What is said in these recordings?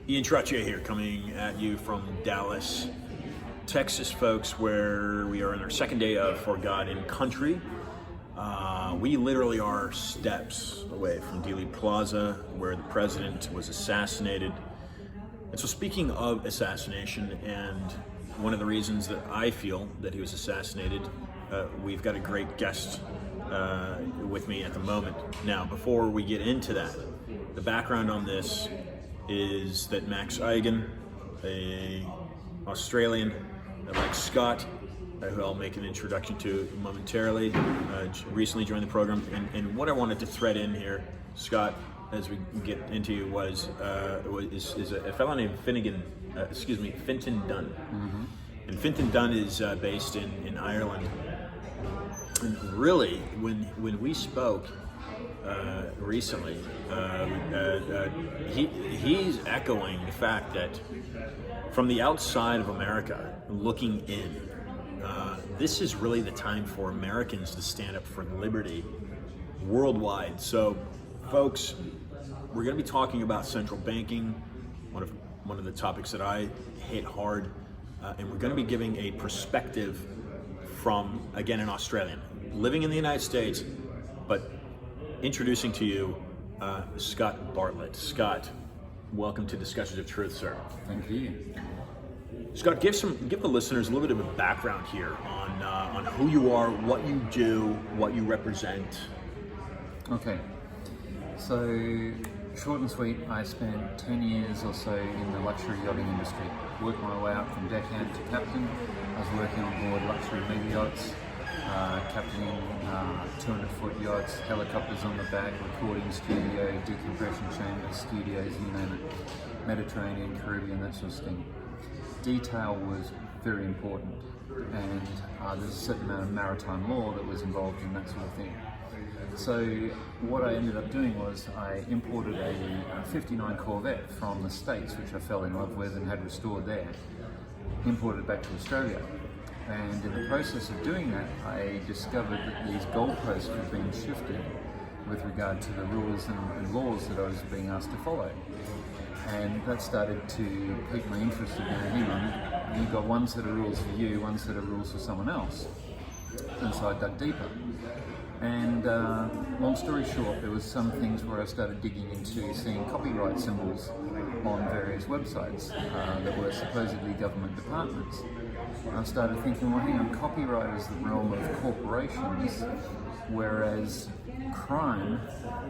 Ian Trottier here, coming at you from Dallas, Texas, folks, where we are in our second day of For God and Country. We literally are steps away from Dealey Plaza, where the president was assassinated. And so, speaking of assassination, and one of the reasons that I feel that he was assassinated, we've got a great guest with me at the moment. Now, before we get into that, the background on this is that Max Eigen, a Australian like Scott, who I'll make an introduction to momentarily, recently joined the program. And what I wanted to thread in here, Scott, as we get into you, is a fellow named Finton Dunn. Mm-hmm. And Finton Dunn is based in Ireland. And really, when we spoke recently, he's echoing the fact that from the outside of America, looking in, this is really the time for Americans to stand up for liberty worldwide. So, folks, we're going to be talking about central banking, one of the topics that I hit hard, and we're going to be giving a perspective from, again, an Australian living in the United States, but introducing to you Scott Bartlett. Scott, welcome to Discussions of Truth, sir. Thank you. Scott, give the listeners a little bit of a background here on who you are, what you do, what you represent. Okay, so short and sweet, I spent 10 years or so in the luxury yachting industry. Worked my way up from deckhand to captain. I was working on board luxury mega yachts, captaining 200-foot yachts, helicopters on the back, recording studio, decompression chambers, studios, you name it, Mediterranean, Caribbean, that sort of thing. Detail was very important, and there's a certain amount of maritime law that was involved in that sort of thing. So what I ended up doing was I imported a 59 Corvette from the States, which I fell in love with and had restored there, imported it back to Australia. And in the process of doing that, I discovered that these goalposts were being shifted with regard to the rules and laws that I was being asked to follow. And that started to pique my interest in hang on, you've got one set of rules for you, one set of rules for someone else. And so I dug deeper. And long story short, there was some things where I started digging into seeing copyright symbols on various websites that were supposedly government departments. And I started thinking, well, hang on, copyright is the realm of corporations, whereas crime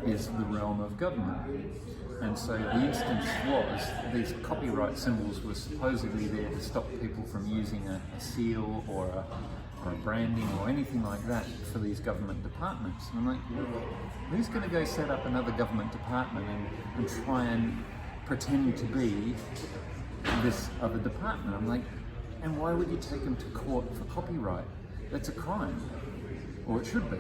is the realm of government. And so the instance was, these copyright symbols were supposedly there to stop people from using a seal or a branding or anything like that for these government departments. And I'm like, who's going to go set up another government department and try and pretend to be this other department? I'm like, and why would you take them to court for copyright? That's a crime, or it should be.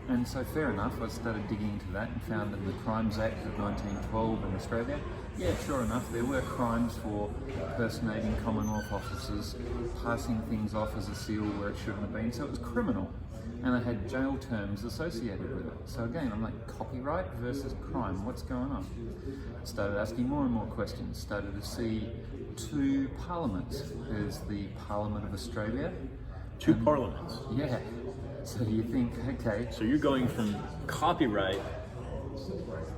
And so fair enough, I started digging into that and found that in the Crimes Act of 1912 in Australia, yeah, sure enough, there were crimes for impersonating Commonwealth officers, passing things off as a seal where it shouldn't have been, so it was criminal. And I had jail terms associated with it. So again, I'm like, copyright versus crime, what's going on? Started asking more and more questions, started to see two parliaments. There's the Parliament of Australia. Two parliaments? Yeah. So you think, okay. So you're going from copyright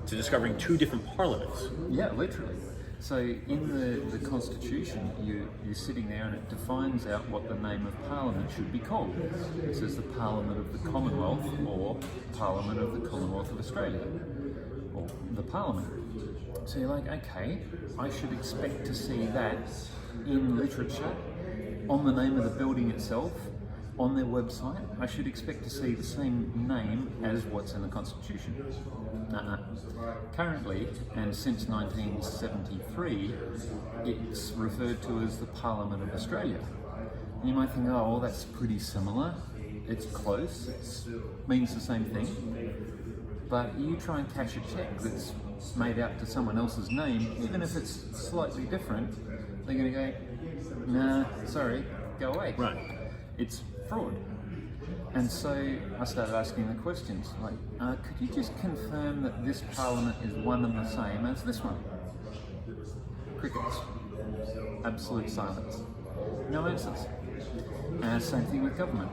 to discovering two different parliaments. Yeah, literally. So in the Constitution, you're sitting there and it defines out what the name of Parliament should be called. It says the Parliament of the Commonwealth or Parliament of the Commonwealth of Australia, or the Parliament. So you're like, okay, I should expect to see that in literature, on the name of the building itself, on their website. I should expect to see the same name as what's in the Constitution. Currently, and since 1973, it's referred to as the Parliament of Australia. And you might think, oh, well, that's pretty similar. It's close, it means the same thing. But you try and cash a check that's made out to someone else's name, even if it's slightly different, they're going to go, nah, sorry, go away. Right. It's fraud. And so I started asking the questions, like, could you just confirm that this parliament is one and the same as this one? Crickets. Absolute silence. No answers. And same thing with government.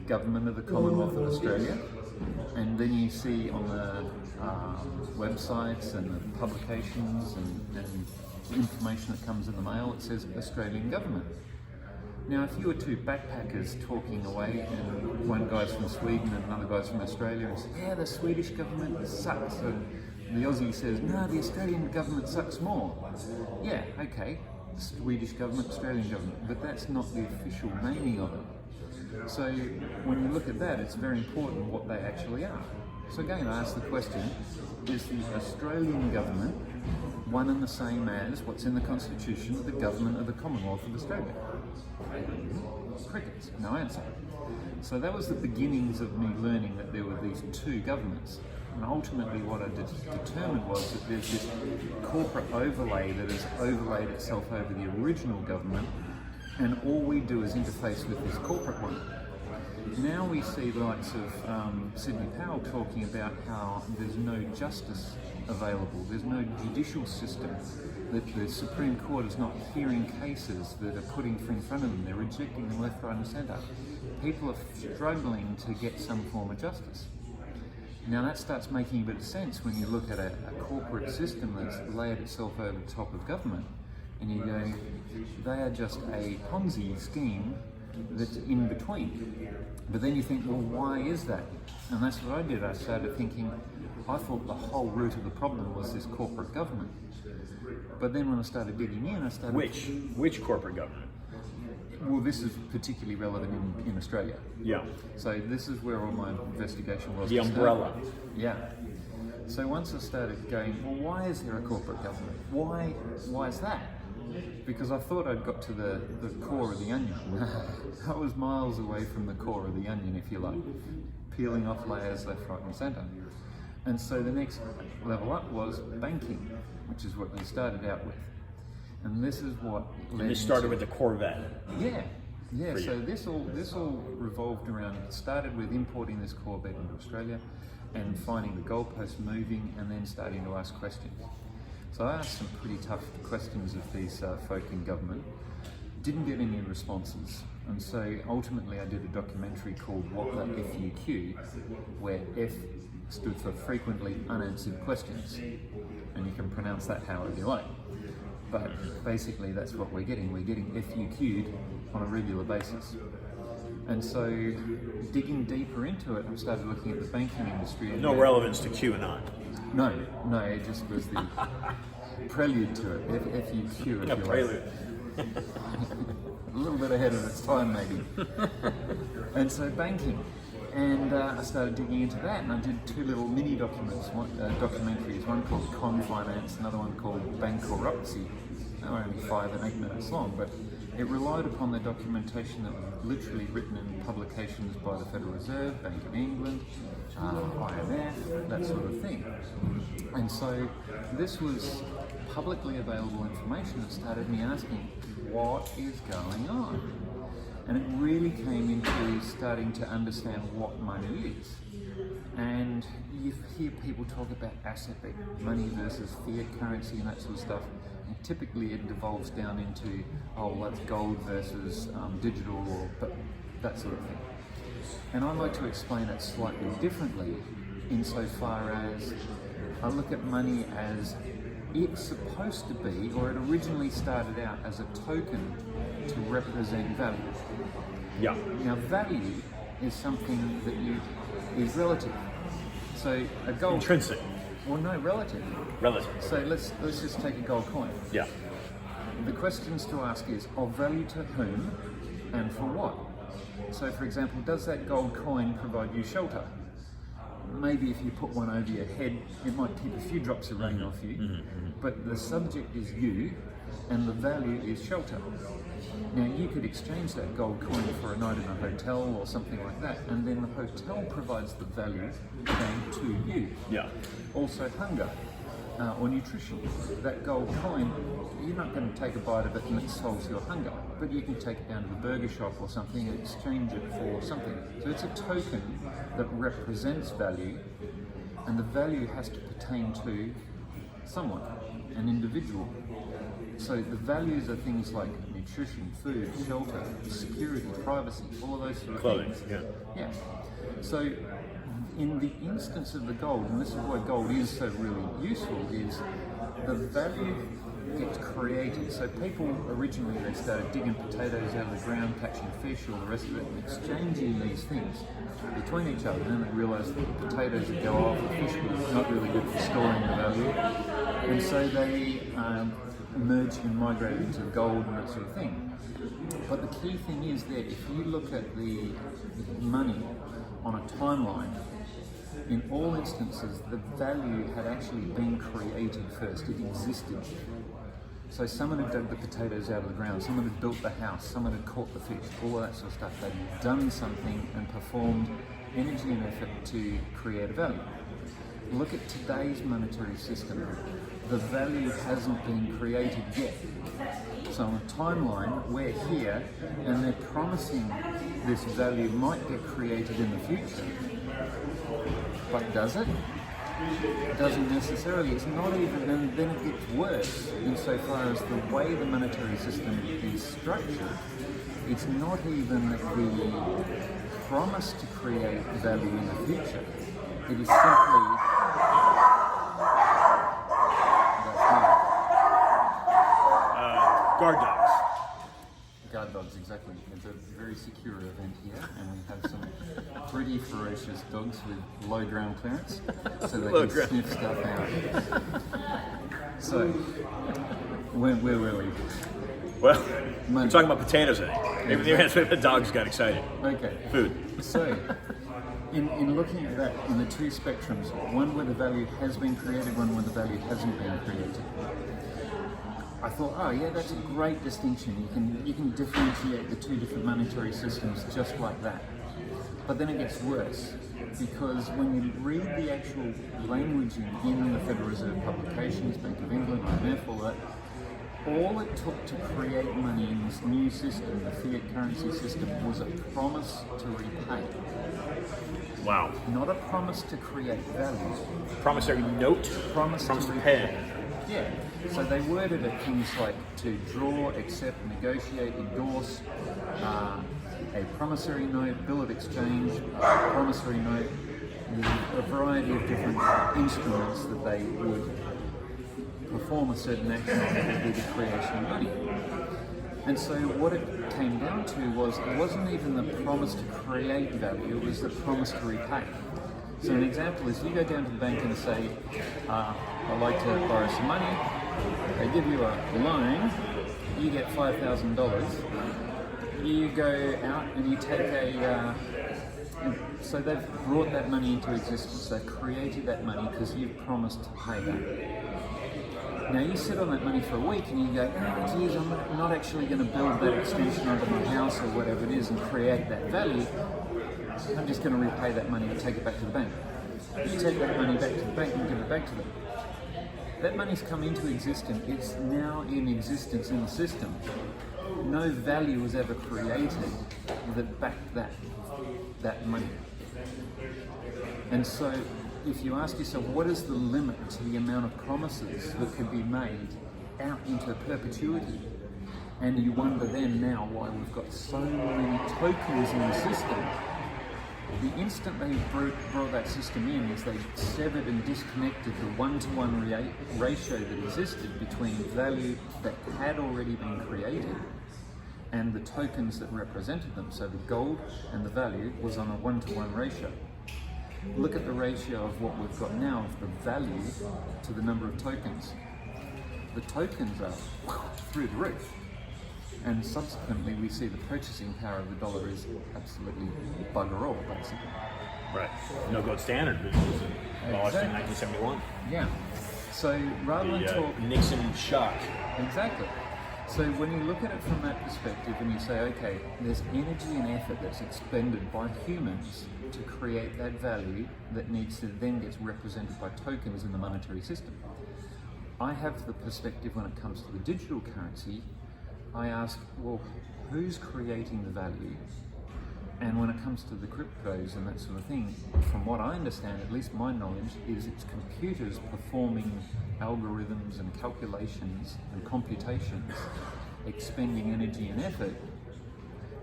Government of the Commonwealth of Australia. And then you see on the websites and the publications and the information that comes in the mail, it says Australian government. Now, if you were two backpackers talking away, and one guy's from Sweden and another guy's from Australia, and say, yeah, the Swedish government sucks, and the Aussie says, no, the Australian government sucks more. Yeah, okay, Swedish government, Australian government, but that's not the official naming of it. So when you look at that, it's very important what they actually are. So again, I ask the question, is the Australian government one and the same as what's in the Constitution of the Government of the Commonwealth of Australia? Crickets, no answer. So that was the beginnings of me learning that there were these two governments. And ultimately what I determined was that there's this corporate overlay that has overlaid itself over the original government, and all we do is interface with this corporate one. Now we see the likes of Sidney Powell talking about how there's no justice available, there's no judicial system, that the Supreme Court is not hearing cases that are putting in front of them, they're rejecting them left, right and centre. People are struggling to get some form of justice. Now that starts making a bit of sense when you look at a corporate system that's layered itself over the top of government, and you go, they are just a Ponzi scheme that's in between. But then you think, well, why is that? And that's what I did. I started thinking, I thought the whole root of the problem was this corporate government. But then when I started digging in, I started... Which corporate government? Well, this is particularly relevant in Australia. Yeah. So this is where all my investigation was. The umbrella. Yeah. So once I started going, well, why is there a corporate government? Why is that? Because I thought I'd got to the core of the onion. I was miles away from the core of the onion, if you like, peeling off layers left, right and centre. And so the next level up was banking, which is what we started out with. And this is what led And this started with the Corvette. Yeah. So this all revolved around, it started with importing this Corvette into Australia and finding the goalpost moving and then starting to ask questions. So I asked some pretty tough questions of these folk in government, didn't get any responses, and so ultimately I did a documentary called What the FUQ, where F stood for Frequently Unanswered Questions, and you can pronounce that however you like. But basically that's what we're getting FUQ'd on a regular basis. And so digging deeper into it, I started looking at the banking industry. And no relevance to QAnon. No, it just was the prelude to it, FUQ, if you prelude. like. A little bit ahead of its time, maybe. And so banking. And I started digging into that, and I did two little mini documentaries, one called Con Finance, another one called Bankruptcy. They were only 5 and 8 minutes long, but it relied upon the documentation that was literally written in publications by the Federal Reserve, Bank of England, IMF, that sort of thing. And so this was publicly available information that started me asking, what is going on? And it really came into starting to understand what money is. And you hear people talk about asset-backed money versus fiat currency and that sort of stuff. And typically it devolves down into, oh, that's gold versus digital or that sort of thing. And I like to explain it slightly differently insofar as I look at money as it's supposed to be, or it originally started out as a token to represent value. Yeah. Now value is something that is relative. So a gold... Intrinsic. Well, no, relative. Relative. So let's just take a gold coin. Yeah. The questions to ask is, of value to whom and for what? So for example, does that gold coin provide you shelter? Maybe if you put one over your head, it might keep a few drops of rain off you, but the subject is you and the value is shelter. Now you could exchange that gold coin for a night in a hotel or something like that, and then the hotel provides the value again to you. Yeah. Also hunger or nutrition. That gold coin, you're not going to take a bite of it and it solves your hunger, but you can take it down to the burger shop or something and exchange it for something. So it's a token that represents value, and the value has to pertain to someone. an individual. So the values are things like nutrition, food, shelter, security, privacy, all of those sort of Clothing, things. yeah. Yeah. So in the instance of the gold, and this is why gold is so really useful, is the value gets created. So people originally, they started digging potatoes out of the ground, catching fish, all the rest of it, and exchanging these things between each other. And then they realised that the potatoes would go off, the fish was not really good for storing the value. And so they merged and migrated into gold and that sort of thing. But the key thing is that if you look at the money on a timeline, in all instances, the value had actually been created first. It existed. So someone had dug the potatoes out of the ground, someone had built the house, someone had caught the fish, all of that sort of stuff. They'd done something and performed energy and effort to create a value. Look at today's monetary system. The value hasn't been created yet. So on a timeline, we're here and they're promising this value might get created in the future. But does it? It doesn't necessarily. It's not even, and then it gets worse insofar as the way the monetary system is structured. It's not even the promise to create value in the future. It is simply Guard dogs. guard dogs, exactly. It's a very secure event here, and we have some pretty ferocious dogs with low ground clearance, so they can sniff stuff out. So, where were we? Well, we're talking about potatoes, I think. Maybe the dogs got excited. Okay. Food. So, in looking at that, in the two spectrums, one where the value has been created, one where the value hasn't been created, I thought, oh yeah, that's a great distinction. You can differentiate the two different monetary systems just like that. But then it gets worse, because when you read the actual languaging in the Federal Reserve publications, Bank of England, IMF, all that, all it took to create money in this new system, the fiat currency system, was a promise to repay. Wow. Not a promise to create value. Promissory note? Promise to pay. Yeah. So they worded it things like to draw, accept, negotiate, endorse, a promissory note, bill of exchange, promissory note, a variety of different instruments that they would perform a certain action on that would be the creation of money. And so what it came down to was it wasn't even the promise to create value, it was the promise to repay. So an example is you go down to the bank and say, I'd like to borrow some money. They give you a loan, you get $5,000. You go out and you take so they've brought that money into existence, they've created that money because you've promised to pay that. Now you sit on that money for a week and you go, oh geez, I'm not actually going to build that extension onto my house or whatever it is and create that value. I'm just going to repay that money and take it back to the bank. You take that money back to the bank and give it back to them. That money's come into existence, it's now in existence in the system. No value was ever created that backed that money. And so if you ask yourself, what is the limit to the amount of promises that could be made out into perpetuity? And you wonder then now why we've got so many tokens in the system. The instant they brought that system in is they severed and disconnected the one-to-one ratio that existed between value that had already been created and the tokens that represented them. So the gold and the value was on a one-to-one ratio. Look at the ratio of what we've got now of the value to the number of tokens. The tokens are through the roof. And subsequently, we see the purchasing power of the dollar is absolutely bugger all, basically. Right. No gold standard was abolished in 1971. Yeah. So rather than talk Nixon shock. Exactly. So when you look at it from that perspective and you say, okay, there's energy and effort that's expended by humans to create that value that needs to then get represented by tokens in the monetary system. I have the perspective when it comes to the digital currency. I ask, well, who's creating the value And when it comes to the cryptos and that sort of thing, from what I understand, at least my knowledge, is it's computers performing algorithms and calculations and computations, expending energy and effort,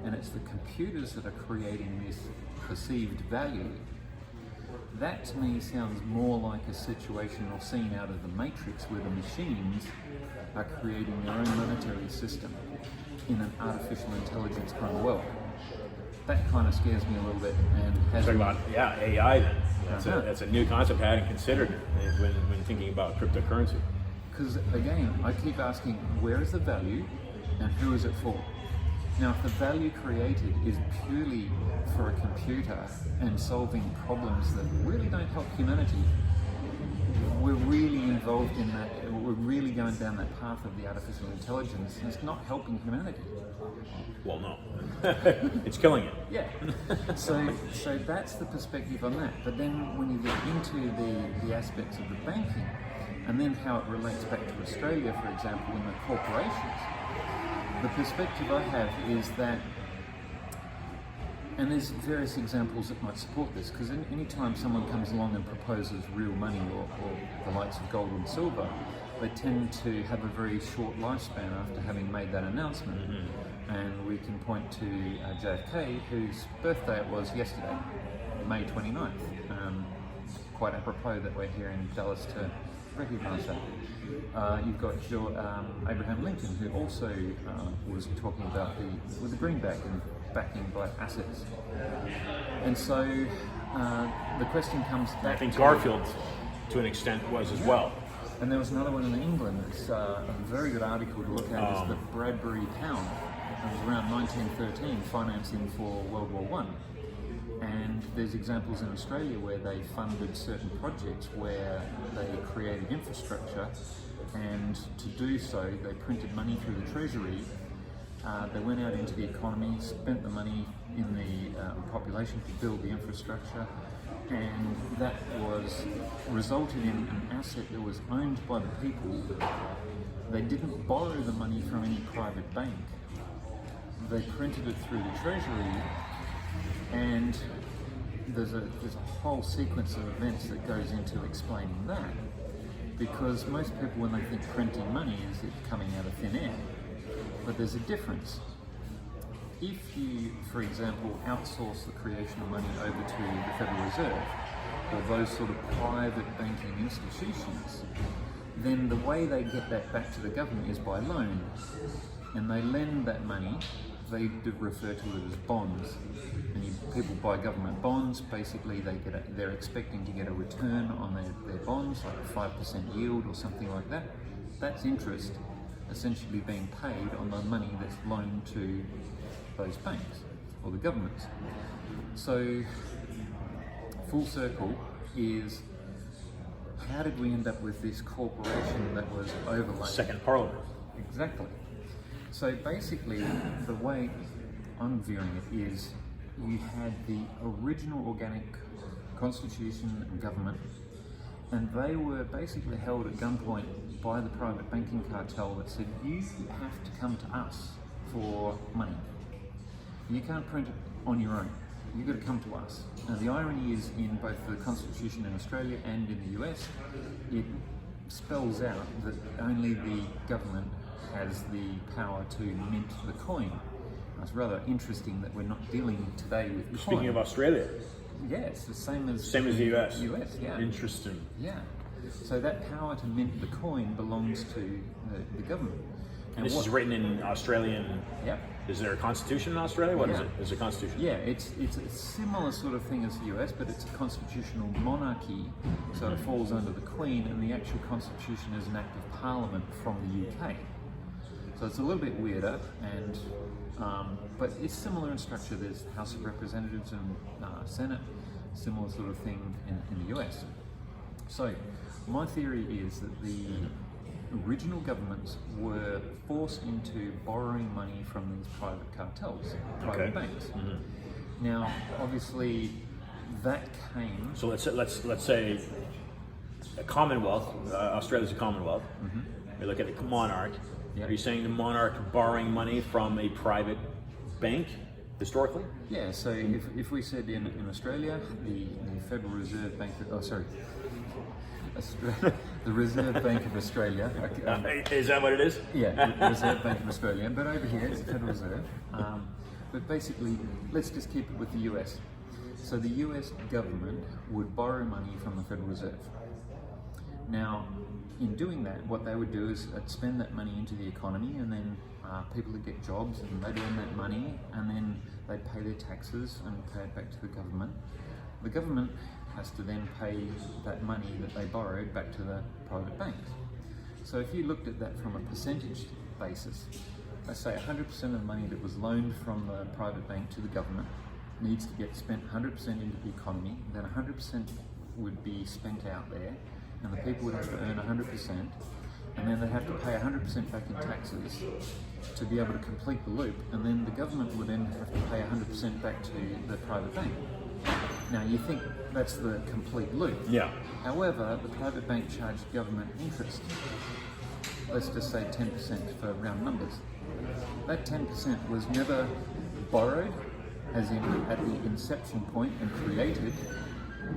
and it's the computers that are creating this perceived value. That to me sounds more like a situation or scene out of the Matrix, where the machines are creating their own monetary system in an artificial intelligence kind of world. That kind of scares me a little bit. And has Talking about AI then. That's a new concept I hadn't considered when thinking about cryptocurrency. Because again, I keep asking, where is the value and who is it for? Now, if the value created is purely for a computer and solving problems that really don't help humanity, we're really involved in that. We're really going down that path of the artificial intelligence, and it's not helping humanity. Well, no. It's killing it. Yeah. So that's the perspective on that. But then when you get into the aspects of the banking, and then how it relates back to Australia, for example, in the corporations, the perspective I have is that, and there's various examples that might support this, because any time someone comes along and proposes real money or the likes of gold and silver, they tend to have a very short lifespan after having made that announcement. Mm-hmm. And we can point to JFK, whose birthday it was yesterday, May 29th. Quite apropos that we're here in Dallas to recognise that. You've got Abraham Lincoln, who also was talking about the greenback and backing by assets. And so the question comes back. I think Garfield, to an extent, was as well. And there was another one in England. It's a very good article to look at. Is the Bradbury pound. It was around 1913, financing for World War One. And there's examples in Australia where they funded certain projects where they created infrastructure, and to do so, they printed money through the Treasury. They went out into the economy, spent the money in the population to build the infrastructure, and that resulted in an asset that was owned by the people. They didn't borrow the money from any private bank. They printed it through the Treasury, and there's a whole sequence of events that goes into explaining that. Because most people, when they think printing money, is it coming out of thin air. But there's a difference. If you, for example, outsource the creation of money over to the Federal Reserve or those sort of private banking institutions, then the way they get that back to the government is by loan. And they lend that money. They do refer to it as bonds, and people buy government bonds. Basically, they're expecting to get a return on their bonds, like a 5% yield or something like that. That's interest, essentially being paid on the money that's loaned to those banks or the governments. So, full circle is, how did we end up with this corporation that was overlaid? Second Parliament. Exactly. So basically, the way I'm viewing it is, you had the original organic constitution and government, and they were basically held at gunpoint by the private banking cartel that said, you have to come to us for money. You can't print it on your own. You've got to come to us. Now the irony is, in both the constitution in Australia and in the US, it spells out that only the government has the power to mint the coin. It's rather interesting that we're not dealing today with coin. Speaking of Australia. Yeah, it's the same as the US. US, yeah. Interesting. Yeah. So that power to mint the coin belongs to the government. And this is written in Australian. Yep. Is there a constitution in Australia? What is it? Is it a constitution? Yeah, it's a similar sort of thing as the US, but it's a constitutional monarchy, so it falls under the Queen, and the actual constitution is an act of Parliament from the UK. So it's a little bit weirder, and but it's similar in structure. There's the House of Representatives and Senate, similar sort of thing in the US. So my theory is that the original governments were forced into borrowing money from these private cartels, private banks. Mm-hmm. Now, obviously, that came. So let's say a Commonwealth. Australia's a Commonwealth. Mm-hmm. You look at the monarch. Yep. Are you saying the monarch borrowing money from a private bank historically? Yeah, so if we said in Australia, the Federal Reserve Bank, the Reserve Bank of Australia. Is that what it is? Yeah, the Reserve Bank of Australia, but over here it's the Federal Reserve. But basically, let's just keep it with the US. So the US government would borrow money from the Federal Reserve. Now, in doing that, what they would do is spend that money into the economy, and then people would get jobs and they'd earn that money, and then they'd pay their taxes and pay it back to the government. The government has to then pay that money that they borrowed back to the private banks. So if you looked at that from a percentage basis, let's say 100% of the money that was loaned from the private bank to the government needs to get spent 100% into the economy, then 100% would be spent out there, and the people would have to earn 100%, and then they'd have to pay 100% back in taxes to be able to complete the loop, and then the government would then have to pay 100% back to the private bank. Now you think that's the complete loop. Yeah. However, the private bank charged government interest. Let's just say 10% for round numbers. That 10% was never borrowed, as in at the inception point and created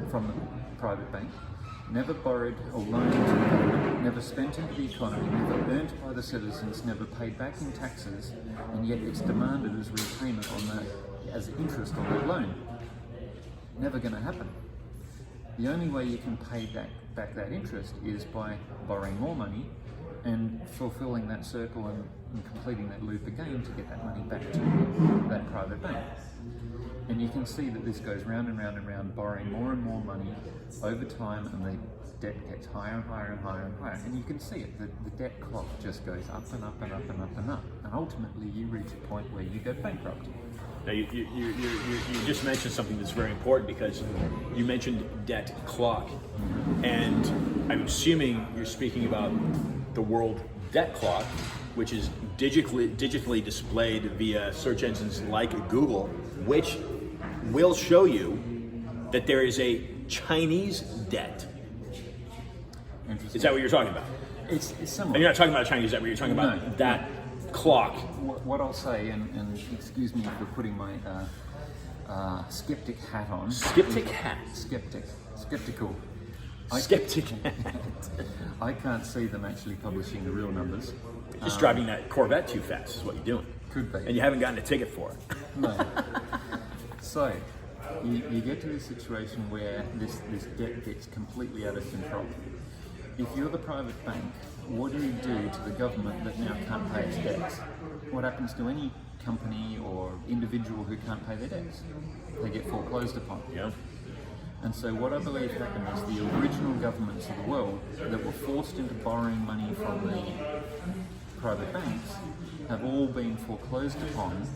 from the private bank, never borrowed or loaned to the government, never spent into the economy, never earned by the citizens, never paid back in taxes, and yet it's demanded as repayment on that, as interest on that loan. Never going to happen. The only way you can pay back that interest is by borrowing more money and fulfilling that circle and completing that loop again to get that money back to that private bank. And you can see that this goes round and round and round, borrowing more and more money over time, and the debt gets higher and higher and higher and higher. And you can see it, the debt clock just goes up and up and up and up and up. And ultimately you reach a point where you go bankrupt. Now, you just mentioned something that's very important, because you mentioned debt clock, and I'm assuming you're speaking about the world debt clock, which is digitally displayed via search engines like Google, which will show you that there is a Chinese debt. Interesting. Is that what you're talking about? It's similar. And you're not talking about Chinese debt, but you're talking about No. that clock. What I'll say, and excuse me for putting my skeptic hat on. Skeptic hat. Skeptical. Skeptic hat. I can't see them actually publishing the real numbers. Just driving that Corvette too fast is what you're doing. Could be. And you haven't gotten a ticket for it. No. So, you get to this situation where this debt gets completely out of control. If you're the private bank, what do you do to the government that now can't pay its debts? What happens to any company or individual who can't pay their debts? They get foreclosed upon. Yeah. And so what I believe happened is the original governments of the world that were forced into borrowing money from the private banks have all been foreclosed upon.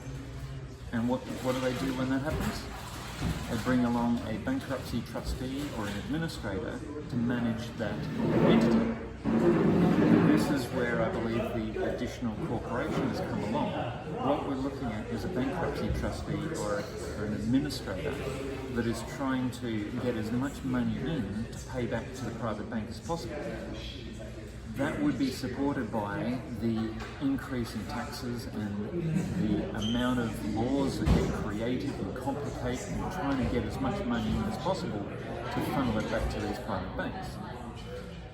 And what do they do when that happens? They bring along a bankruptcy trustee or an administrator to manage that entity. This is where I believe the additional corporation has come along. What we're looking at is a bankruptcy trustee or an administrator that is trying to get as much money in to pay back to the private bank as possible. That would be supported by the increase in taxes and the amount of laws that get created and complicate and trying to get as much money in as possible to funnel it back to these private banks.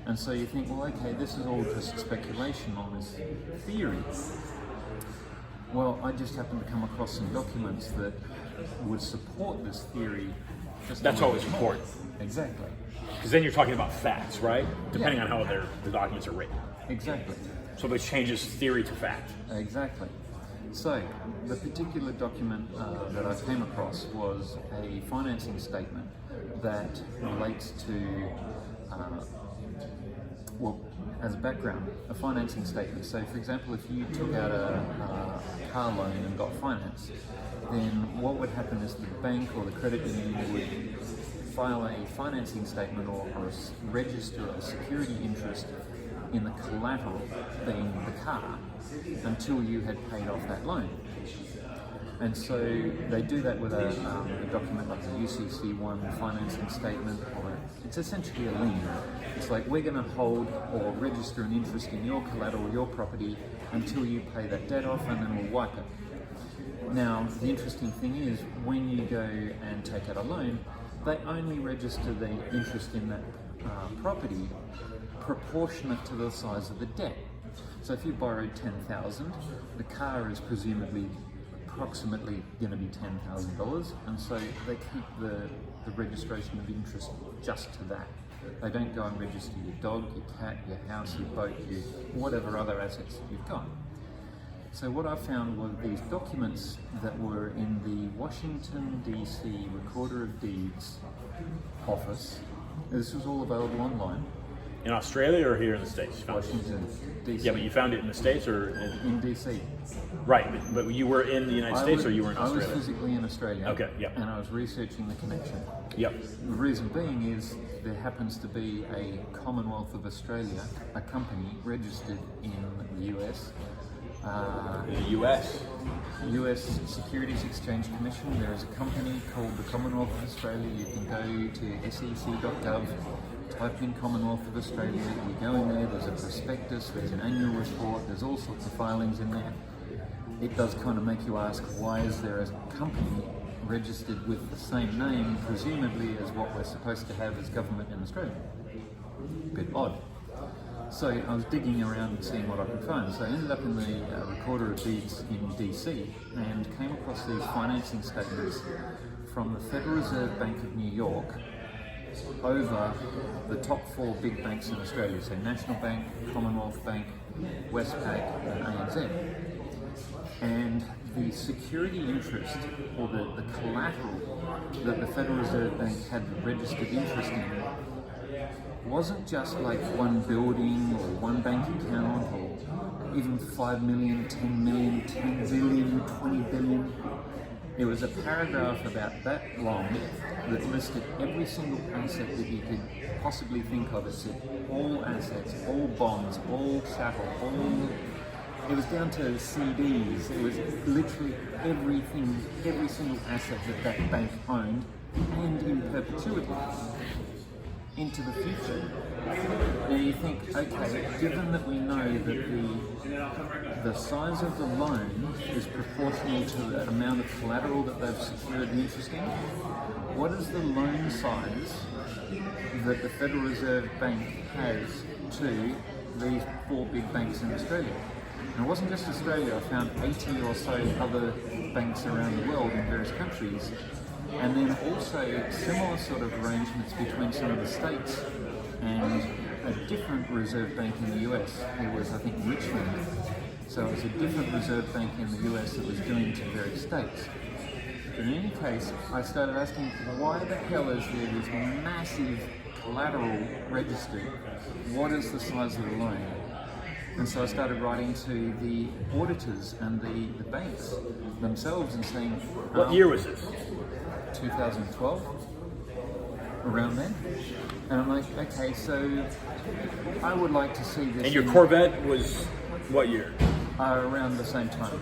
And so you think, well, okay, this is all just speculation on this theory. Well, I just happened to come across some documents that would support this theory. That's always important. Exactly. Because then you're talking about facts, right? Depending on how the documents are written. Exactly. So which changes theory to fact. Exactly. So, the particular document that I came across was a financing statement that relates to, well, as a background, a financing statement. So, for example, if you took out a car loan and got finance, then what would happen is the bank or the credit union would file a financing statement or register a security interest in the collateral, being the car, until you had paid off that loan. And so they do that with a document like a UCC1 financing statement, or it's essentially a lien. It's like, we're going to hold or register an interest in your collateral, your property, until you pay that debt off, and then we'll wipe it. Now, the interesting thing is, when you go and take out a loan, they only register the interest in that property proportionate to the size of the debt. So if you borrowed $10,000, the car is presumably approximately going to be $10,000, and so they keep the registration of interest just to that. They don't go and register your dog, your cat, your house, your boat, your whatever other assets that you've got. So what I found were these documents that were in the Washington DC Recorder of Deeds office. This was all available online. In Australia or here in the States? Washington DC. Yeah, but you found it in the States or in DC. Right, but you were in the United States or you were in Australia? I was physically in Australia. Okay, yeah. And I was researching the connection. Yep. The reason being is there happens to be a Commonwealth of Australia, a company registered in the US. In the US? US Securities Exchange Commission. There is a company called the Commonwealth of Australia. You can go to sec.gov, type in Commonwealth of Australia, you go in there, there's a prospectus, there's an annual report, there's all sorts of filings in there. It does kind of make you ask, why is there a company registered with the same name, presumably as what we're supposed to have as government in Australia? Bit odd. So I was digging around and seeing what I could find. So I ended up in the Recorder of Deeds in DC and came across these financing statements from the Federal Reserve Bank of New York over the top 4 big banks in Australia, so National Bank, Commonwealth Bank, Westpac and ANZ. And the security interest, or the collateral that the Federal Reserve Bank had registered interest in, wasn't just like one building or one bank account or even 5 million, 10 million, 10 billion, 20 billion. It was a paragraph about that long that listed every single asset that you could possibly think of. It said all assets, all bonds, all chattel, all... It was down to CDs. It was literally everything, every single asset that that bank owned, and in perpetuity into the future. Now you think, okay, given that we know that the size of the loan is proportional to the amount of collateral that they've secured the interest in, what is the loan size that the Federal Reserve Bank has to these 4 big banks in Australia? And it wasn't just Australia, I found 80 or so other banks around the world in various countries, and then also similar sort of arrangements between some of the states and a different reserve bank in the US. It was, I think, Richmond. So it was a different reserve bank in the US that was doing to various states. But in any case, I started asking, why the hell is there this massive collateral registered? What is the size of the loan? And so I started writing to the auditors and the banks themselves and saying... What year was this? 2012, around then. And I'm like, okay, so I would like to see this... And your Corvette was what year? Around the same time.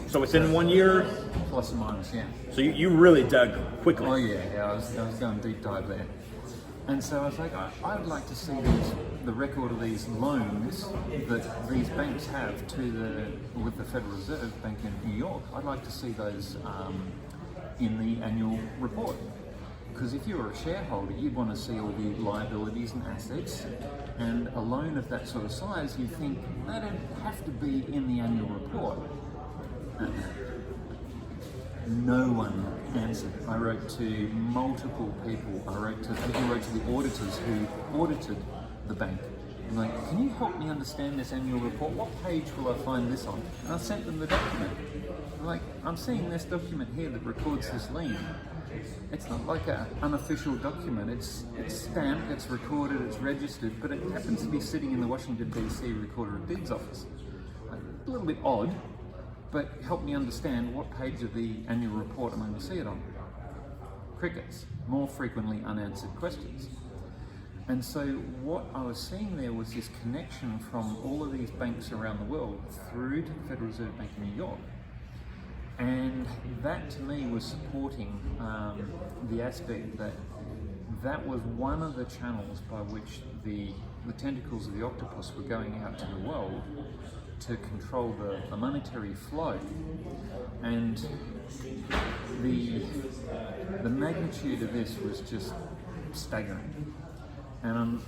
So within 1 year? Plus or minus, yeah. So you really dug quickly. Oh yeah, I was going deep dive there. And so I was like, I would like to see the record of these loans that these banks have with the Federal Reserve Bank in New York. I'd like to see those in the annual report. Because if you were a shareholder, you'd want to see all the liabilities and assets, and a loan of that sort of size, you'd think that'd have to be in the annual report. No one answered. I wrote to multiple people. I wrote to the auditors who audited the bank. I'm like, can you help me understand this annual report? What page will I find this on? And I sent them the document. I'm like, I'm seeing this document here that records this lien. It's not like an unofficial document. It's stamped, it's recorded, it's registered, but it happens to be sitting in the Washington DC Recorder of Deeds office. A little bit odd, but help me understand what page of the annual report am I going to see it on. Crickets, more frequently unanswered questions. And so what I was seeing there was this connection from all of these banks around the world through to the Federal Reserve Bank of New York. And that to me was supporting the aspect that was one of the channels by which the tentacles of the octopus were going out to the world, to control the monetary flow, and the magnitude of this was just staggering. And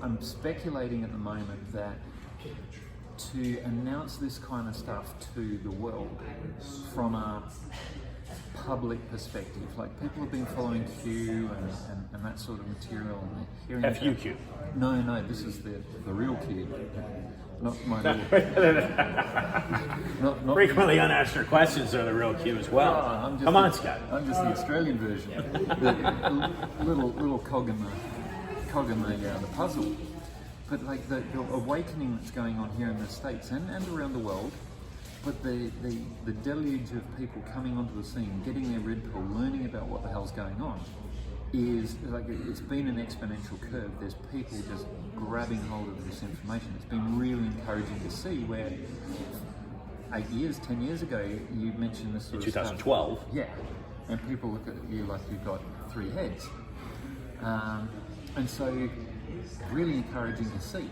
I'm speculating at the moment that to announce this kind of stuff to the world from a public perspective, like people have been following Q and that sort of material, and they're hearing FUQ. No, this is the real Q, not my little. not Frequently unanswered questions are the real Q as well. Come on, Scott. I'm just the Australian version, the little cog in the puzzle. But like the awakening that's going on here in the States and around the world, but the deluge of people coming onto the scene, getting their red pill, learning about what the hell's going on, is like it's been an exponential curve. There's people just grabbing hold of this information. It's been really encouraging to see where 10 years ago, you mentioned this sort In of 2012. stuff. Yeah, and people look at you like you've got three heads. And so, really encouraging to see.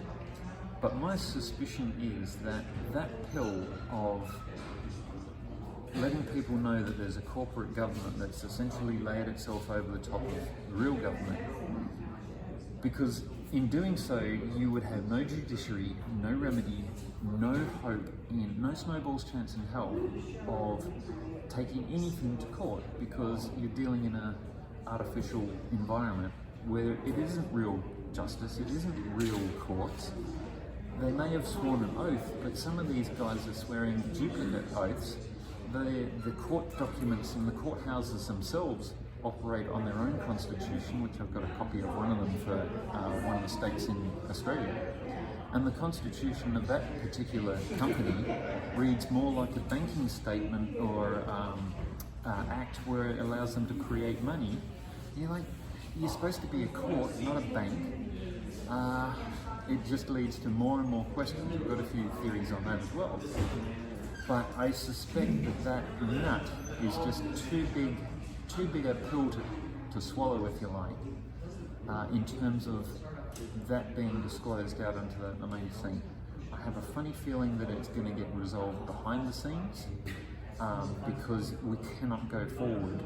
But my suspicion is that that pill of letting people know that there's a corporate government that's essentially laid itself over the top of the real government, because in doing so you would have no judiciary, no remedy, no hope no snowball's chance in hell of taking anything to court, because you're dealing in an artificial environment where it isn't real justice, it isn't real courts. They may have sworn an oath, but some of these guys are swearing duplicate oaths. The court documents and the courthouses themselves operate on their own constitution, which I've got a copy of one of them for one of the states in Australia. And the constitution of that particular company reads more like a banking statement or act where it allows them to create money. You're supposed to be a court, not a bank. It just leads to more and more questions. We've got a few theories on that as well. But I suspect that nut is just too big a pill to swallow, if you like, in terms of that being disclosed out onto the main scene. I have a funny feeling that it's going to get resolved behind the scenes, because we cannot go forward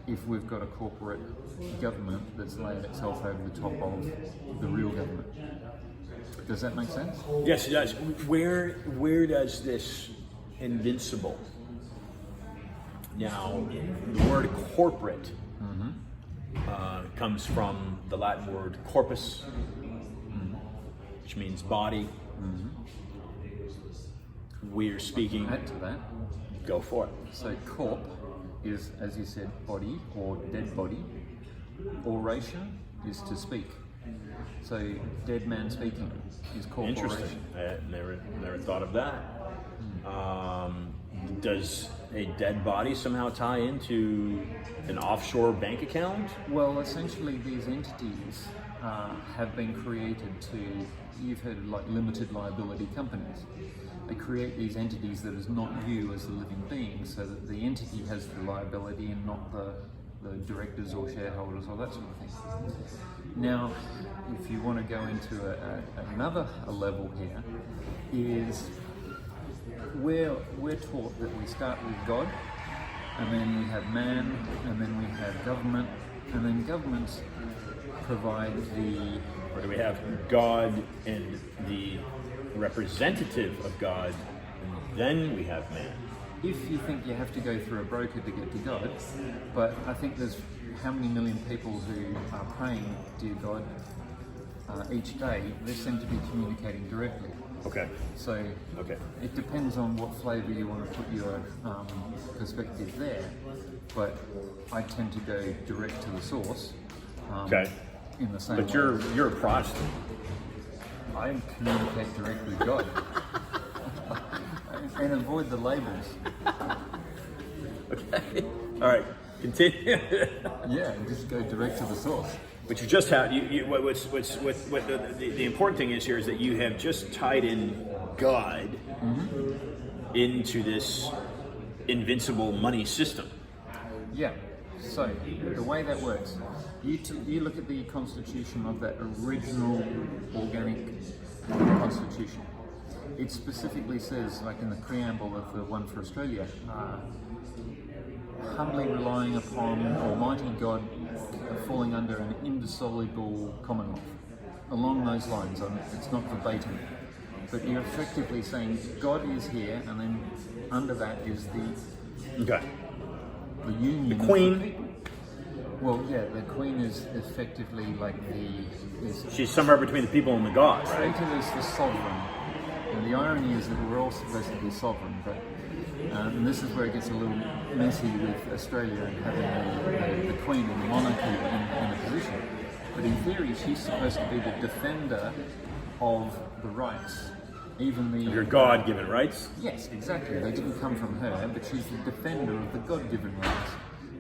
if we've got a corporate government that's laid itself over the top of the real government. Does that make sense? Yes, it does. Where does this invincible? Now, the word corporate comes from the Latin word corpus, which means body. We're speaking. Add to that. Go for it. So corp is, as you said, body or dead body. Oration is to speak. So dead man speaking is corporation. Interesting. Never thought of that. Does a dead body somehow tie into an offshore bank account? Well, essentially these entities have been created to, you've heard of like limited liability companies. They create these entities that is not you as a living being, so that the entity has the liability and not the directors or shareholders or that sort of thing. Now, if you want to go into another level here, is we're taught that we start with God, and then we have man, and then we have government, and then governments provide the... Or do we have God and the representative of God, and then we have man? If you think you have to go through a broker to get to God, but I think there's how many million people who are praying, dear God, each day, they seem to be communicating directly. Okay. So it depends on what flavour you want to put your perspective there, but I tend to go direct to the source. In the same But way. you're a Protestant. I communicate directly with God. And avoid the labels. Okay. All right. Continue. Yeah, just go direct to the source. But you just have the important thing is here is that you have just tied in God into this invincible money system. Yeah. So the way that works, you look at the constitution of that original organic constitution. it specifically says, like in the preamble of the one for Australia, humbly relying upon Almighty God, falling under an indissoluble commonwealth. Along those lines, it's not verbatim, but you're effectively saying God is here, and then under that is the union. The Queen. Of the people. Well, yeah, the Queen is effectively like She's somewhere between the people and the gods, right? treated as the sovereign. And the irony is that we're all supposed to be sovereign, but and this is where it gets a little messy with Australia and having the Queen and the monarchy in a position. But in theory, she's supposed to be the defender of the rights, even the Your God-given rights. Yes, exactly. They didn't come from her, but she's the defender of the God-given rights.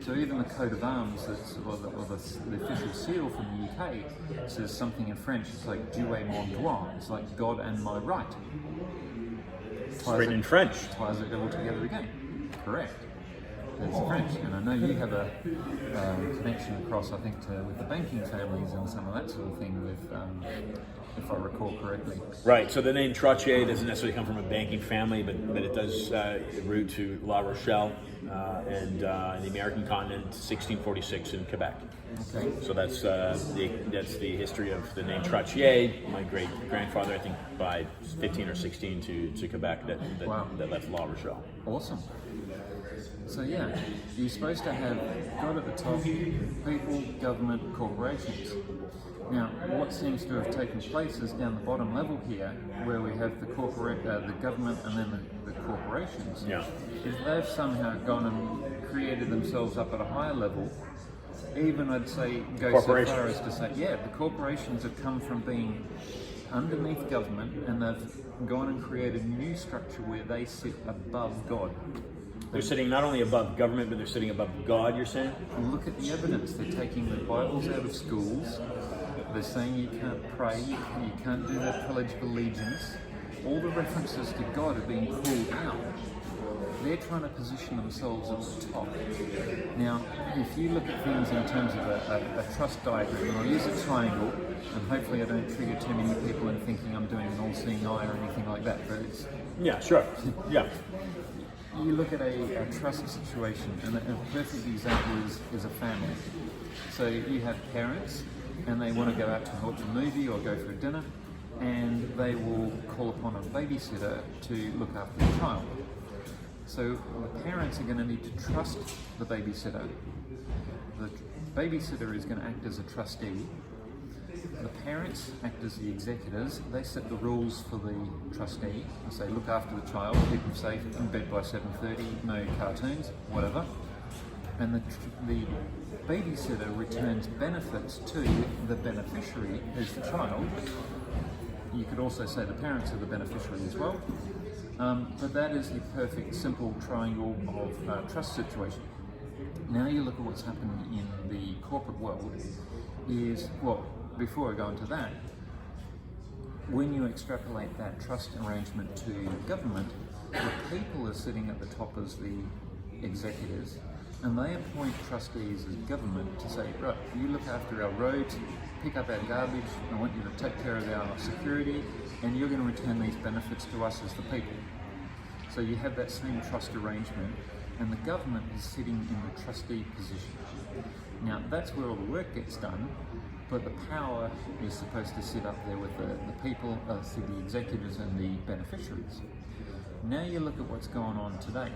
So even the coat of arms, or the official seal from the UK, says something in French. It's like "Dieu et mon droit." It's like God and my right. It's written in French. Ties it all together again. Correct. That's French, and I know you have a connection across, I think, with the banking families and some of that sort of thing. With, if I recall correctly. Right. So the name Trottier doesn't necessarily come from a banking family, but it does root to La Rochelle and the American continent, 1646 in Quebec. Okay. So that's the history of the name Trottier. My great grandfather, I think, by 15 or 16 to Quebec that left La Rochelle. Awesome. So yeah, you're supposed to have God at the top, people, government, corporations. Now, what seems to have taken place is down the bottom level here, where we have the government and then the corporations. Yeah. Is they've somehow gone and created themselves up at a higher level. Even I'd say go so far as to say, yeah, the corporations have come from being underneath government, and they've gone and created a new structure where they sit above God. They're sitting not only above government, but they're sitting above God, you're saying? Look at the evidence. They're taking the Bibles out of schools. They're saying you can't pray, you can't do the Pledge of Allegiance. All the references to God are being pulled out. They're trying to position themselves at the top. Now, if you look at things in terms of a trust diagram, and I'll use a triangle, and hopefully I don't trigger too many people in thinking I'm doing an all-seeing eye or anything like that, but it's... Yeah, sure. Yeah. You look at a trust situation, and a perfect example is a family. So you have parents, and they want to go out to watch a movie or go for a dinner, and they will call upon a babysitter to look after the child. So the parents are going to need to trust the babysitter. The babysitter is going to act as a trustee. The parents act as the executors. They set the rules for the trustee. They say, look after the child, keep them safe, in bed by 7:30, no cartoons, whatever. And the babysitter returns benefits to the beneficiary, who's the child. You could also say the parents are the beneficiary as well. But that is the perfect, simple triangle of trust situation. Now you look at what's happened in the corporate world is, well, before I go into that, when you extrapolate that trust arrangement to government, the people are sitting at the top as the executors, and they appoint trustees as government to say, right, you look after our roads, pick up our garbage, I want you to take care of our security, and you're going to return these benefits to us as the people. So you have that same trust arrangement, and the government is sitting in the trustee position. Now that's where all the work gets done, but the power is supposed to sit up there with the people, through the executors and the beneficiaries. Now you look at what's going on today.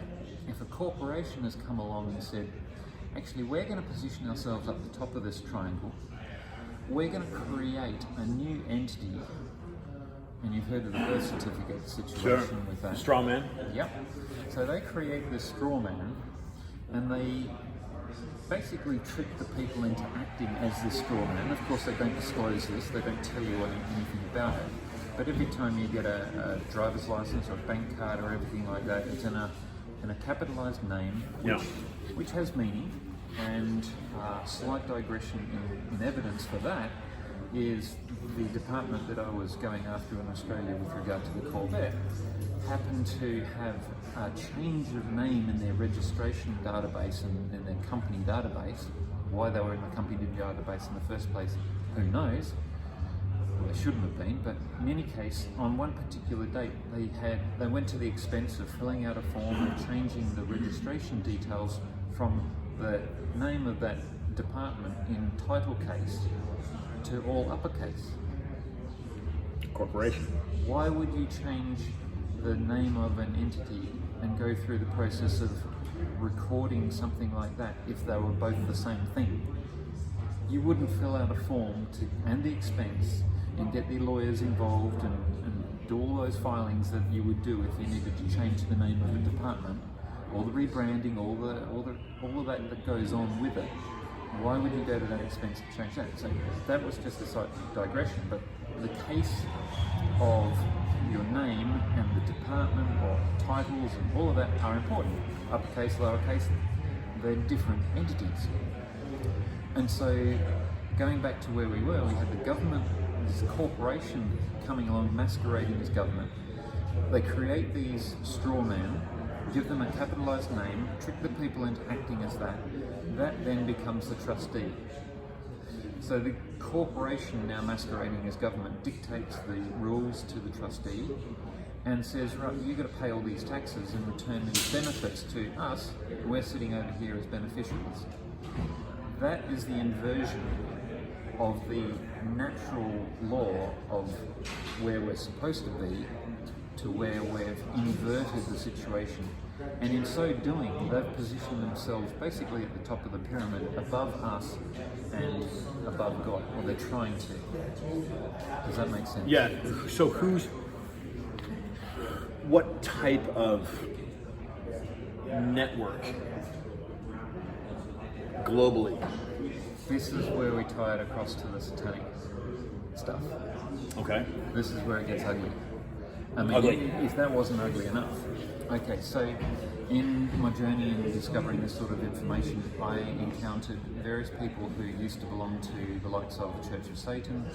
If a corporation has come along and said, actually we're going to position ourselves up the top of this triangle, we're going to create a new entity, and you've heard of the birth certificate situation with that. Straw man. Yep. So they create this straw man, and they basically trick the people into acting as this straw man. Of course, they don't disclose this, they don't tell you anything about it. But every time you get a driver's license or a bank card or everything like that, it's in a capitalized name, which has meaning. And slight digression in evidence for that is the department that I was going after in Australia with regard to the Corvette happened to have a change of name in their registration database and in their company database. Why they were in the company database in the first place, who knows? well, they shouldn't have been, but in any case, on one particular date, they went to the expense of filling out a form and changing the registration details from the name of that department in title case to all uppercase. Corporation. Why would you change the name of an entity and go through the process of recording something like that if they were both the same thing? You wouldn't fill out a form and the expense and get the lawyers involved and do all those filings that you would do if you needed to change the name of a department, all the rebranding, all of that goes on with it. Why would you go to that expense to change that? So that was just a slight digression, but the case of your name and the department or titles and all of that are important. Uppercase, lowercase, they're different entities. And so going back to where we were, we had the government, this corporation coming along masquerading as government. They create these straw men, give them a capitalized name, trick the people into acting as that. That then becomes the trustee. So the corporation, now masquerading as government, dictates the rules to the trustee and says, right, you've got to pay all these taxes and return these benefits to us. We're sitting over here as beneficiaries. That is the inversion of the natural law of where we're supposed to be to where we've inverted the situation. And in so doing, they've positioned themselves basically at the top of the pyramid, above us and above God. Or they're trying to. Does that make sense? Yeah. So what type of network globally? This is where we tie it across to the satanic stuff. Okay. This is where it gets ugly. I mean, Ugly. if that wasn't ugly enough. Okay, so in my journey in discovering this sort of information, I encountered various people who used to belong to the likes of the Church of Satan.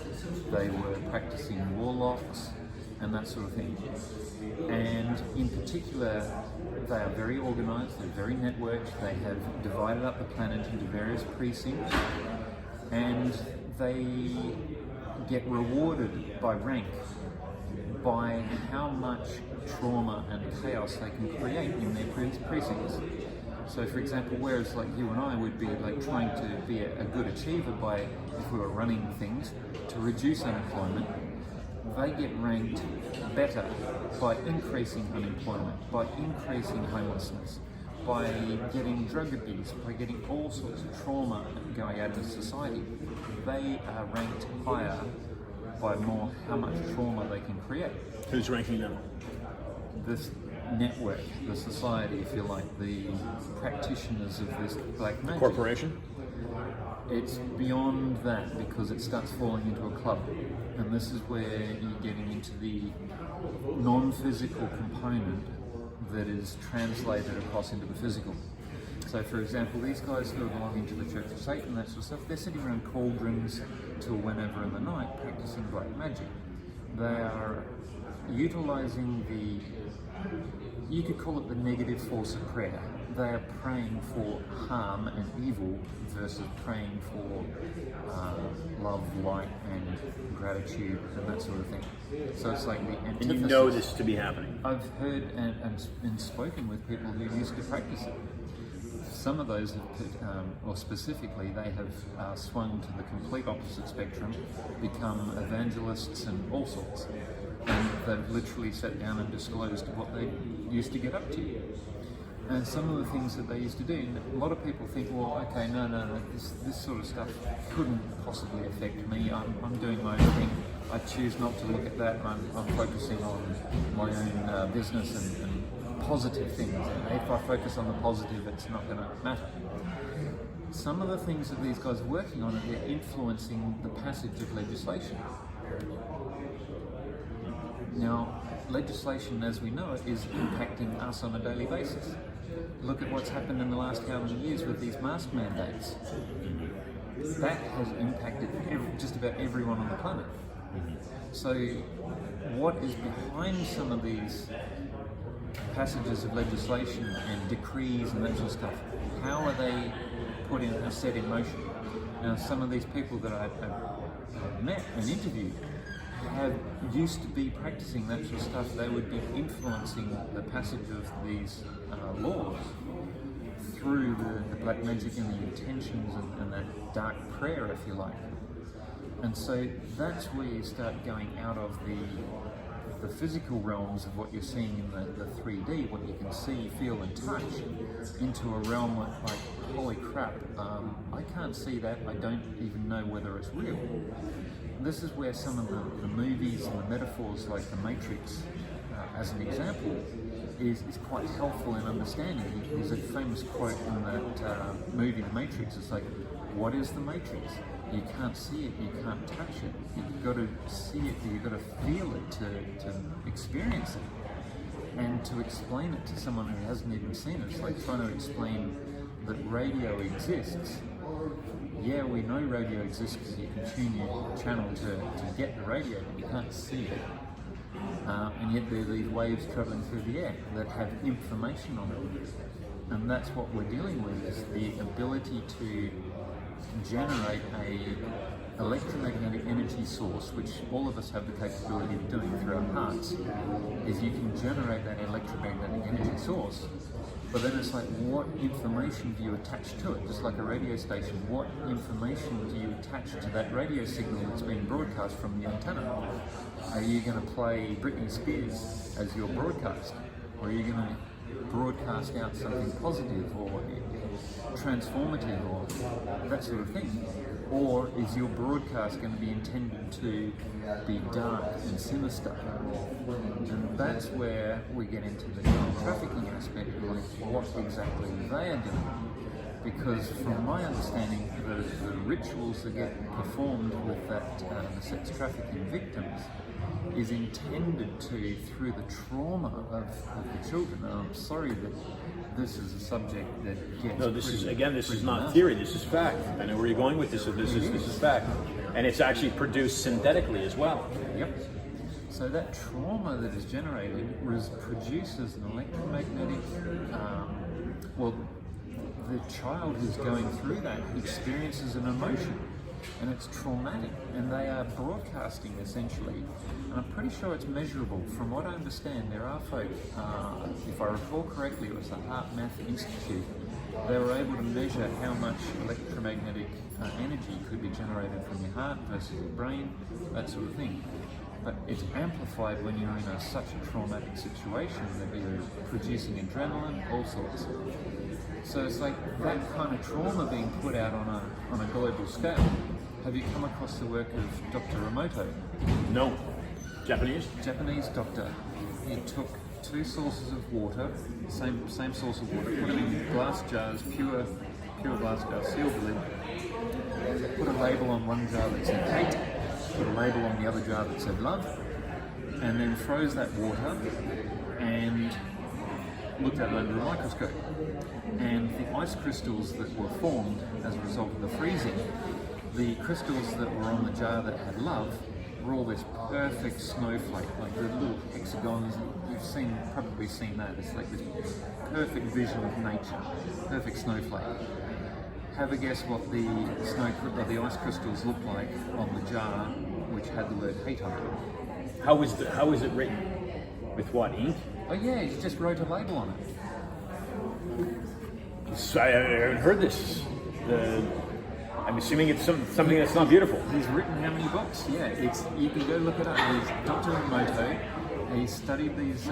They were practicing warlocks and that sort of thing. And in particular, they are very organized, they're very networked, they have divided up the planet into various precincts, and they get rewarded by rank, by how much trauma and chaos they can create in their precincts. So for example, whereas like you and I would be like trying to be a good achiever by, if we were running things, to reduce unemployment, they get ranked better by increasing unemployment, by increasing homelessness, by getting drug abuse, by getting all sorts of trauma going out into society. They are ranked higher by more how much trauma they can create. Who's ranking them? This network, the society, if you like, the practitioners of this black magic. Corporation? It's beyond that because it starts falling into a club. And this is where you're getting into the non-physical component that is translated across into the physical. So for example, these guys who are belonging to the Church of Satan, that sort of stuff, they're sitting around cauldrons till whenever in the night practicing black magic. They are utilizing you could call it the negative force of prayer. They are praying for harm and evil versus praying for love, light, and gratitude and that sort of thing. So it's like the antithesis. And you know this to be happening. I've heard and spoken with people who used to practice it. Some of those have, or specifically, they have swung to the complete opposite spectrum, become evangelists and all sorts. And they've literally sat down and disclosed what they used to get up to. And some of the things that they used to do, a lot of people think, well, okay, no, this sort of stuff couldn't possibly affect me. I'm doing my own thing. I choose not to look at that. I'm focusing on my own business and positive things. And if I focus on the positive, it's not going to matter. Some of the things that these guys are working on, they're influencing the passage of legislation. Now, legislation as we know it is impacting us on a daily basis. Look at what's happened in the last how many years with these mask mandates. That has impacted just about everyone on the planet. So what is behind some of these passages of legislation and decrees and that sort of stuff? How are they set in motion? Now, some of these people that I've met and interviewed used to be practicing that sort of stuff, they would be influencing the passage of these laws through the black magic and the intentions and that dark prayer, if you like. And so that's where you start going out of the physical realms of what you're seeing in the 3D, what you can see, feel and touch, into a realm like holy crap, I can't see that, I don't even know whether it's real. And this is where some of the movies and the metaphors like The Matrix, as an example, is quite helpful in understanding. There's a famous quote in that movie The Matrix, it's like, what is the Matrix? You can't see it, you can't touch it. You've got to see it, you've got to feel it to experience it. And to explain it to someone who hasn't even seen it, it's like trying to explain that radio exists. Yeah, we know radio exists because you can tune your channel to get the radio, but you can't see it. And yet there are these waves travelling through the air that have information on them. And that's what we're dealing with, is the ability to generate a electromagnetic energy source, which all of us have the capability of doing through our hearts, is you can generate that electromagnetic energy source, but then it's like, what information do you attach to it? Just like a radio station, what information do you attach to that radio signal that's being broadcast from the antenna? Are you going to play Britney Spears as your broadcast? Or are you going to broadcast out something positive or transformative or that sort of thing? Or is your broadcast going to be intended to be dark and sinister? And that's where we get into the trafficking aspect, like what exactly they are doing. Because from my understanding, the rituals that get performed with that the sex trafficking victims is intended to, through the trauma of the children. And I'm sorry that this is a subject that gets this is not theory, this is fact. I know where you're going with this, so this is fact. And it's actually produced synthetically as well. Yep. So that trauma that is generated produces an electromagnetic, the child who's going through that experiences an emotion, and it's traumatic, and they are broadcasting essentially, and I'm pretty sure it's measurable. From what I understand, there are folk, if I recall correctly, it was the Heart Math Institute, they were able to measure how much electromagnetic energy could be generated from your heart versus your brain, that sort of thing. But it's amplified when you're in such a traumatic situation that you're producing adrenaline, all sorts. So it's like that kind of trauma being put out on a global scale. Have you come across the work of Dr. Emoto? No. Japanese doctor. He took two sources of water, same source of water, put them in glass jars, pure glass jars, sealed the lid, put a label on one jar that said hate, put a label on the other jar that said love, and then froze that water and looked at it under a microscope. And the ice crystals that were formed as a result of the freezing, the crystals that were on the jar that had love were all this perfect snowflake, like the little hexagons. You've probably seen that. It's like this perfect vision of nature, perfect snowflake. Have a guess what the ice crystals look like on the jar which had the word hate on it. How is it written? With what, ink? Oh yeah, you just wrote a label on it. I haven't heard this. I'm assuming it's something that's not beautiful. He's written how many books? Yeah, you can go look it up. He's Dr. Emoto. He studied these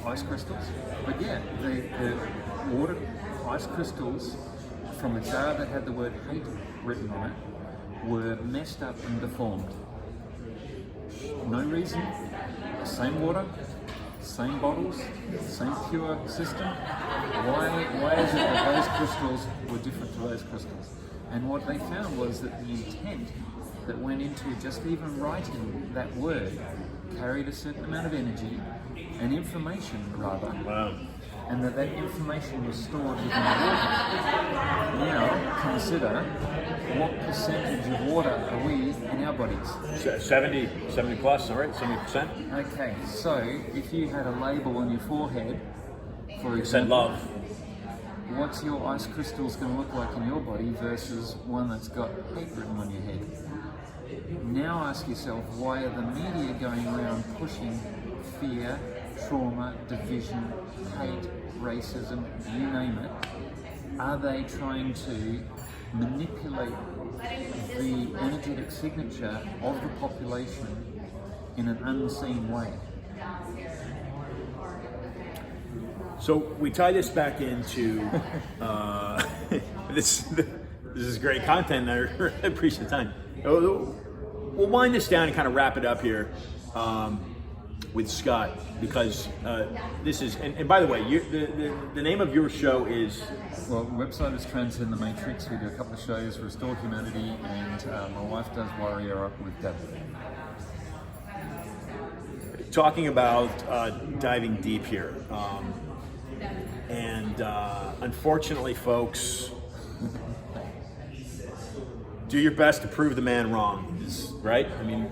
ice crystals. But yeah, the water ice crystals from a jar that had the word hate written on it were messed up and deformed. No reason. Same water, same bottles, same pure system. Why is it that those crystals were different to those crystals? And what they found was that the intent that went into just even writing that word carried a certain amount of energy and information, rather. Wow. And that information was stored within the water. Now, consider what percentage of water are we in our bodies? 70 plus, all right, 70%. Okay, so if you had a label on your forehead, for example, Said love. What's your ice crystals going to look like in your body versus one that's got hate written on your head? Now ask yourself, why are the media going around pushing fear, trauma, division, hate, racism, you name it? Are they trying to manipulate the energetic signature of the population in an unseen way? So we tie this back into this. This is great content. I appreciate the time. We'll wind this down and kind of wrap it up here with Scott, because this is. And by the way, the name of your show is. Well, the website is Transcend the Matrix. We do a couple of shows, Restore Humanity, and my wife does Warrior Up with Deb. Talking about diving deep here. And unfortunately, folks, do your best to prove the man wrong, right? I mean,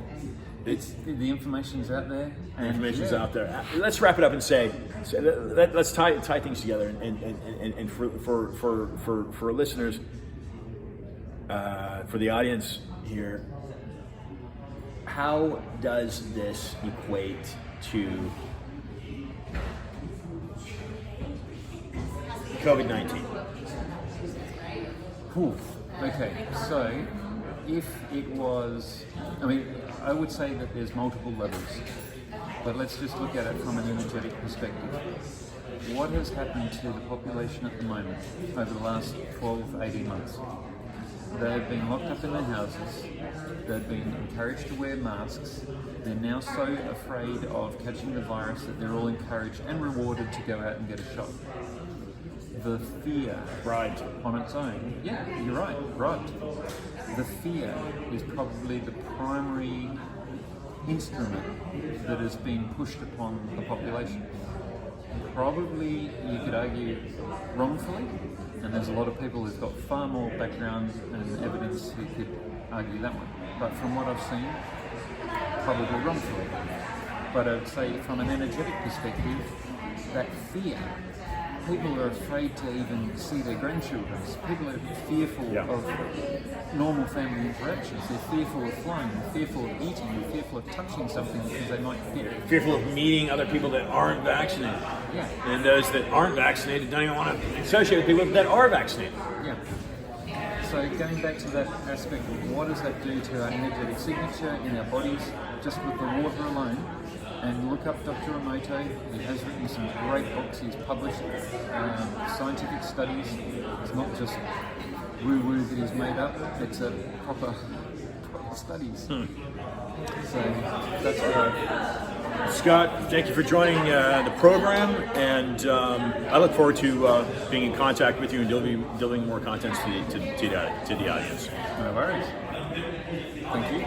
it's the information's out there. Information's out there. Let's wrap it up and say let's tie things together. And for listeners, for the audience here, how does this equate to COVID-19? Okay, so if it was, I would say that there's multiple levels, but let's just look at it from an energetic perspective. What has happened to the population at the moment over the last 12, 18 months? They've been locked up in their houses, they've been encouraged to wear masks, they're now so afraid of catching the virus that they're all encouraged and rewarded to go out and get a shot. The fear on its own. Yeah, you're right. The fear is probably the primary instrument that has been pushed upon the population. Probably, you could argue, wrongfully, and there's a lot of people who've got far more background and evidence who could argue that one. But from what I've seen, probably wrongfully. But I'd say from an energetic perspective, that fear, people are afraid to even see their grandchildren. People are fearful of normal family interactions. They're fearful of flying, they're fearful of eating, they're fearful of touching something because they might get it. Fearful of meeting other people that aren't vaccinated. Yeah. And those that aren't vaccinated don't even want to associate with people that are vaccinated. Yeah. So going back to that aspect of what does that do to our energetic signature in our bodies, just with the water alone. And look up Dr. Emoto. He has written some great books. He's published scientific studies. It's not just woo-woo that he's made up. It's a proper studies. So that's what Scott, thank you for joining the program, and I look forward to being in contact with you and delivering more content to the audience. No worries. Thank you.